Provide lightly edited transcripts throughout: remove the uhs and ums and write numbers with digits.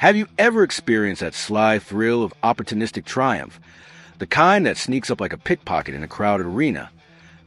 Have you ever experienced that sly thrill of opportunistic triumph? The kind that sneaks up like a pickpocket in a crowded arena,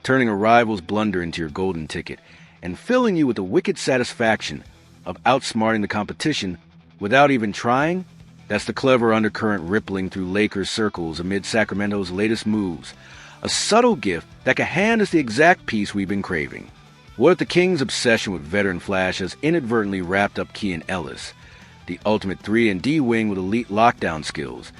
turning a rival's blunder into your golden ticket, and filling you with the wicked satisfaction of outsmarting the competition without even trying? That's the clever undercurrent rippling through Lakers circles amid Sacramento's latest moves. A subtle gift that can hand us the exact piece we've been craving. What if the Kings' obsession with veteran flash has inadvertently wrapped up Keon Ellis, the ultimate 3-and-D wing with elite lockdown skills,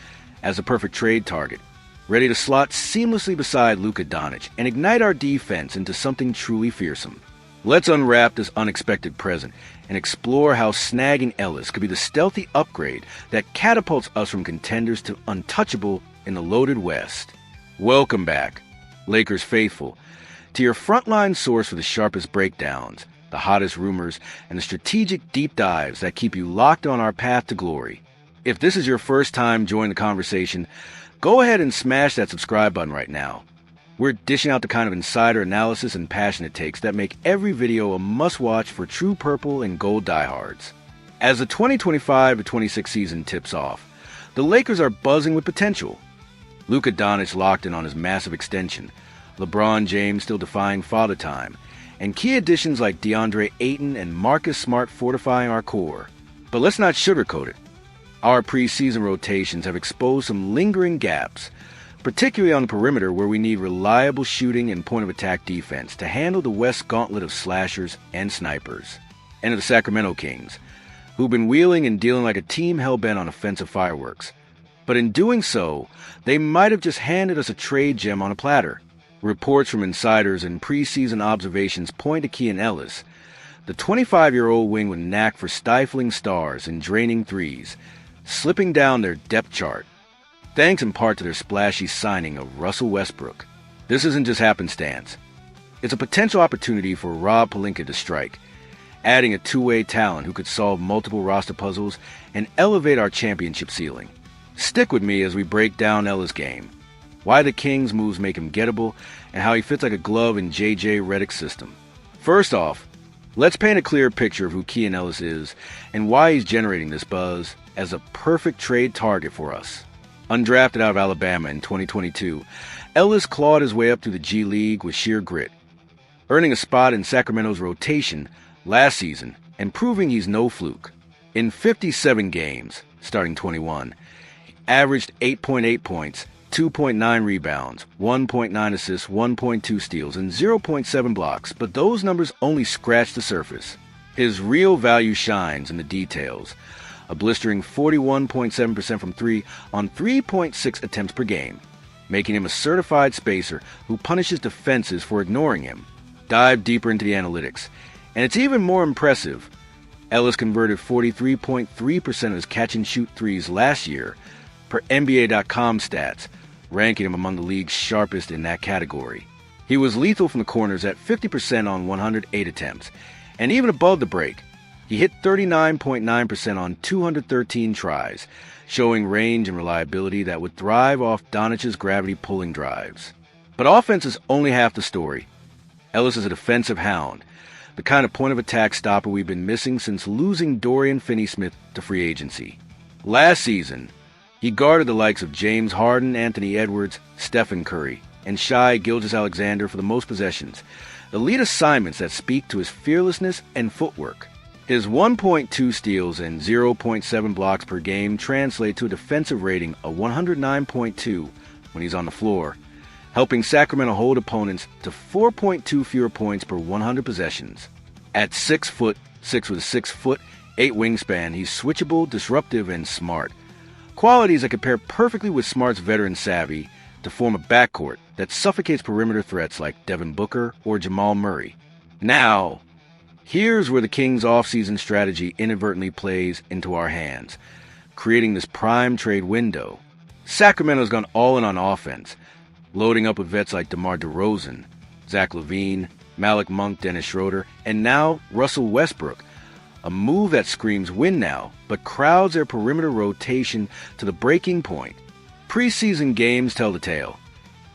as the perfect trade target, ready to slot seamlessly beside Luka Doncic and ignite our defense into something truly fearsome? Let's unwrap this unexpected present and explore how snagging Ellis could be the stealthy upgrade that catapults us from contenders to untouchable in the loaded West. Welcome back, Lakers faithful, to your frontline source for the sharpest breakdowns, the hottest rumors, and the strategic deep dives that keep you locked on our path to glory. If this is your first time joining the conversation, go ahead and smash that subscribe button right now. We're dishing out the kind of insider analysis and passion it takes that make every video a must-watch for true purple and gold diehards. As the 2025-26 season tips off, the Lakers are buzzing with potential. Luka Doncic locked in on his massive extension, LeBron James still defying father time, and key additions like DeAndre Ayton and Marcus Smart fortifying our core. But let's not sugarcoat it. Our preseason rotations have exposed some lingering gaps, particularly on the perimeter where we need reliable shooting and point-of-attack defense to handle the West gauntlet of slashers and snipers. And of the Sacramento Kings, who've been wheeling and dealing like a team hell-bent on offensive fireworks. But in doing so, they might have just handed us a trade gem on a platter. Reports from insiders and preseason observations point to Keon Ellis, the 25-year-old wing with a knack for stifling stars and draining threes, slipping down their depth chart, thanks in part to their splashy signing of Russell Westbrook. This isn't just happenstance. It's a potential opportunity for Rob Pelinka to strike, adding a two-way talent who could solve multiple roster puzzles and elevate our championship ceiling. Stick with me as we break down Ellis' game, why the Kings' moves make him gettable, and how he fits like a glove in J.J. Redick's system. First off, let's paint a clear picture of who Keon Ellis is and why he's generating this buzz as a perfect trade target for us. Undrafted out of Alabama in 2022, Ellis clawed his way up through the G League with sheer grit, earning a spot in Sacramento's rotation last season and proving he's no fluke. In 57 games, starting 21, he averaged 8.8 points, 2.9 rebounds, 1.9 assists, 1.2 steals, and 0.7 blocks, but those numbers only scratch the surface. His real value shines in the details, a blistering 41.7% from three on 3.6 attempts per game, making him a certified spacer who punishes defenses for ignoring him. Dive deeper into the analytics, and it's even more impressive. Ellis converted 43.3% of his catch-and-shoot threes last year per NBA.com stats, ranking him among the league's sharpest in that category. He was lethal from the corners at 50% on 108 attempts, and even above the break, he hit 39.9% on 213 tries, showing range and reliability that would thrive off Doncic's gravity-pulling drives. But offense is only half the story. Ellis is a defensive hound, the kind of point-of-attack stopper we've been missing since losing Dorian Finney-Smith to free agency. Last season, he guarded the likes of James Harden, Anthony Edwards, Stephen Curry, and Shai Gilgeous-Alexander for the most possessions, elite assignments that speak to his fearlessness and footwork. His 1.2 steals and 0.7 blocks per game translate to a defensive rating of 109.2 when he's on the floor, helping Sacramento hold opponents to 4.2 fewer points per 100 possessions. At 6'6" with a 6'8" wingspan, he's switchable, disruptive, and smart. Qualities that compare perfectly with Smart's veteran savvy to form a backcourt that suffocates perimeter threats like Devin Booker or Jamal Murray. Now, here's where the Kings' offseason strategy inadvertently plays into our hands, creating this prime trade window. Sacramento's gone all in on offense, loading up with vets like DeMar DeRozan, Zach LaVine, Malik Monk, Dennis Schroeder, and now Russell Westbrook, a move that screams win now, but crowds their perimeter rotation to the breaking point. Preseason games tell the tale.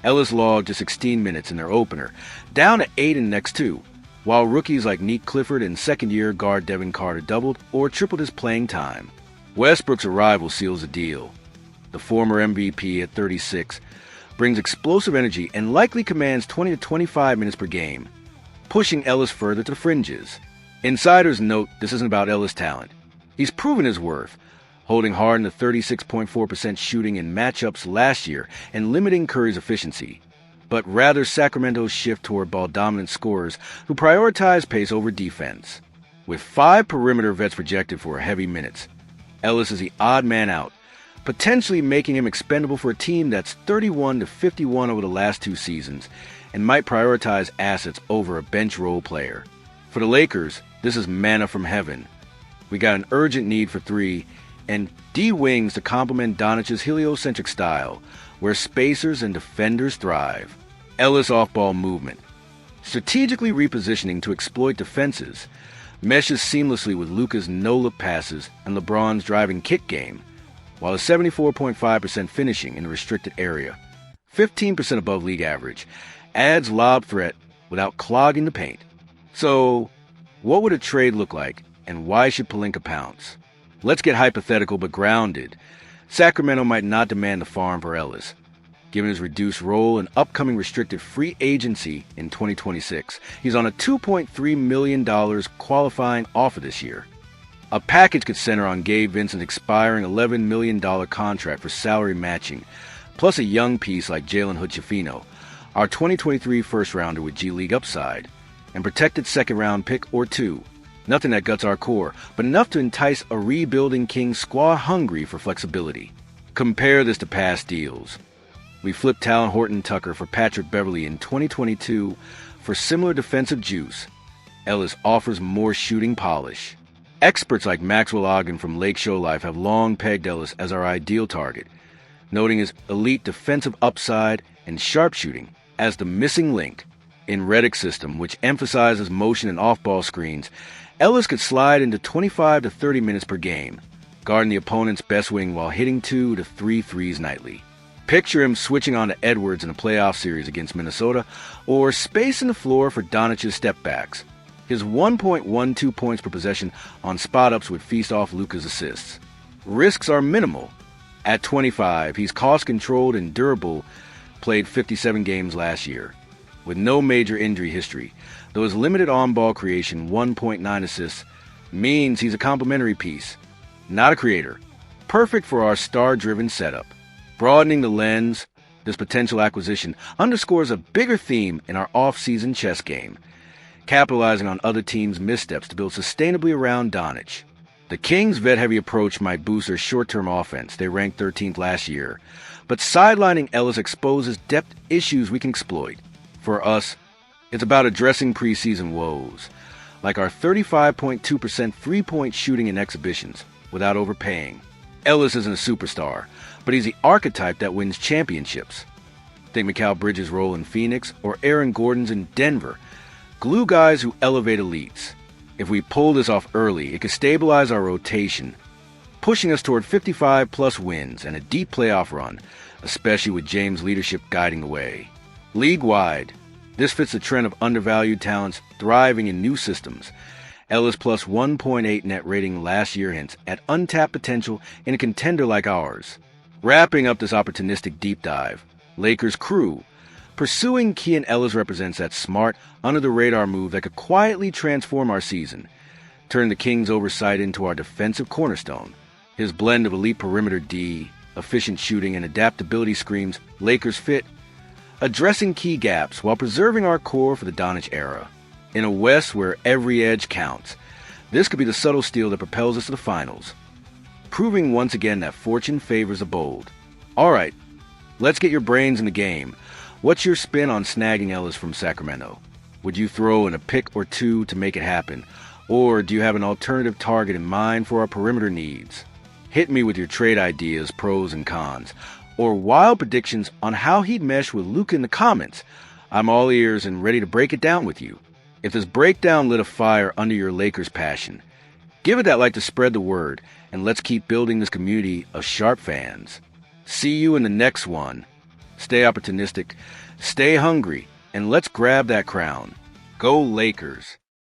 Ellis logged just 16 minutes in their opener, down to 8 in the next two, while rookies like Nick Clifford and second-year guard Devin Carter doubled or tripled his playing time. Westbrook's arrival seals the deal. The former MVP at 36 brings explosive energy and likely commands 20 to 25 minutes per game, pushing Ellis further to the fringes. Insiders note this isn't about Ellis' talent. He's proven his worth, holding Harden to 36.4% shooting in matchups last year and limiting Curry's efficiency, but rather Sacramento's shift toward ball-dominant scorers who prioritize pace over defense. With 5 perimeter vets projected for heavy minutes, Ellis is the odd man out, potentially making him expendable for a team that's 31 to 51 over the last 2 seasons and might prioritize assets over a bench role player. For the Lakers, this is manna from heaven. We got an urgent need for 3 and D wings to complement Doncic's heliocentric style, where spacers and defenders thrive. Ellis off-ball movement, strategically repositioning to exploit defenses, meshes seamlessly with Luka's no-look passes and LeBron's driving kick game, while a 74.5% finishing in a restricted area, 15% above league average, adds lob threat without clogging the paint. So, what would a trade look like, and why should Pelinka pounce? Let's get hypothetical but grounded. Sacramento might not demand the farm for Ellis, given his reduced role and upcoming restricted free agency in 2026. He's on a $2.3 million qualifying offer this year. A package could center on Gabe Vincent's expiring $11 million contract for salary matching, plus a young piece like Jalen Hood-Schifino, our 2023 first-rounder with G League upside, and protected second-round pick or 2. Nothing that guts our core, but enough to entice a rebuilding Kings squad hungry for flexibility. Compare this to past deals. We flipped Talon Horton-Tucker for Patrick Beverley in 2022 for similar defensive juice. Ellis offers more shooting polish. Experts like Maxwell Ogden from Lake Show Life have long pegged Ellis as our ideal target, noting his elite defensive upside and sharpshooting as the missing link. In Reddick's system, which emphasizes motion and off-ball screens, Ellis could slide into 25 to 30 minutes per game, guarding the opponent's best wing while hitting 2 to 3 threes nightly. Picture him switching on to Edwards in a playoff series against Minnesota, or spacing the floor for Doncic's step-backs. His 1.12 points per possession on spot-ups would feast off Luka's assists. Risks are minimal. At 25, he's cost-controlled and durable, played 57 games last year, with no major injury history, though his limited on-ball creation, 1.9 assists, means he's a complementary piece, not a creator, perfect for our star-driven setup. Broadening the lens, this potential acquisition underscores a bigger theme in our off-season chess game, capitalizing on other teams' missteps to build sustainably around Doncic. The Kings' vet-heavy approach might boost their short-term offense. They ranked 13th last year, but sidelining Ellis exposes depth issues we can exploit. For us, it's about addressing preseason woes, like our 35.2% three-point shooting in exhibitions, without overpaying. Ellis isn't a superstar, but he's the archetype that wins championships. Think Mikal Bridges' role in Phoenix or Aaron Gordon's in Denver. Glue guys who elevate elites. If we pull this off early, it could stabilize our rotation, pushing us toward 55-plus wins and a deep playoff run, especially with James' leadership guiding the way. League-wide, this fits the trend of undervalued talents thriving in new systems. Ellis plus 1.8 net rating last year hints at untapped potential in a contender like ours. Wrapping up this opportunistic deep dive, Lakers crew. Pursuing Keon Ellis represents that smart, under-the-radar move that could quietly transform our season, turn the Kings' oversight into our defensive cornerstone. His blend of elite perimeter D, efficient shooting, and adaptability screams Lakers fit, addressing key gaps while preserving our core for the Doncic era. In a West where every edge counts, this could be the subtle steal that propels us to the finals, proving once again that fortune favors the bold. All right, let's get your brains in the game. What's your spin on snagging Ellis from Sacramento? Would you throw in a pick or 2 to make it happen? Or do you have an alternative target in mind for our perimeter needs? Hit me with your trade ideas, pros and cons, or wild predictions on how he'd mesh with Luka in the comments. I'm all ears and ready to break it down with you. If this breakdown lit a fire under your Lakers passion, give it that like to spread the word, and let's keep building this community of sharp fans. See you in the next one. Stay opportunistic, stay hungry, and let's grab that crown. Go Lakers!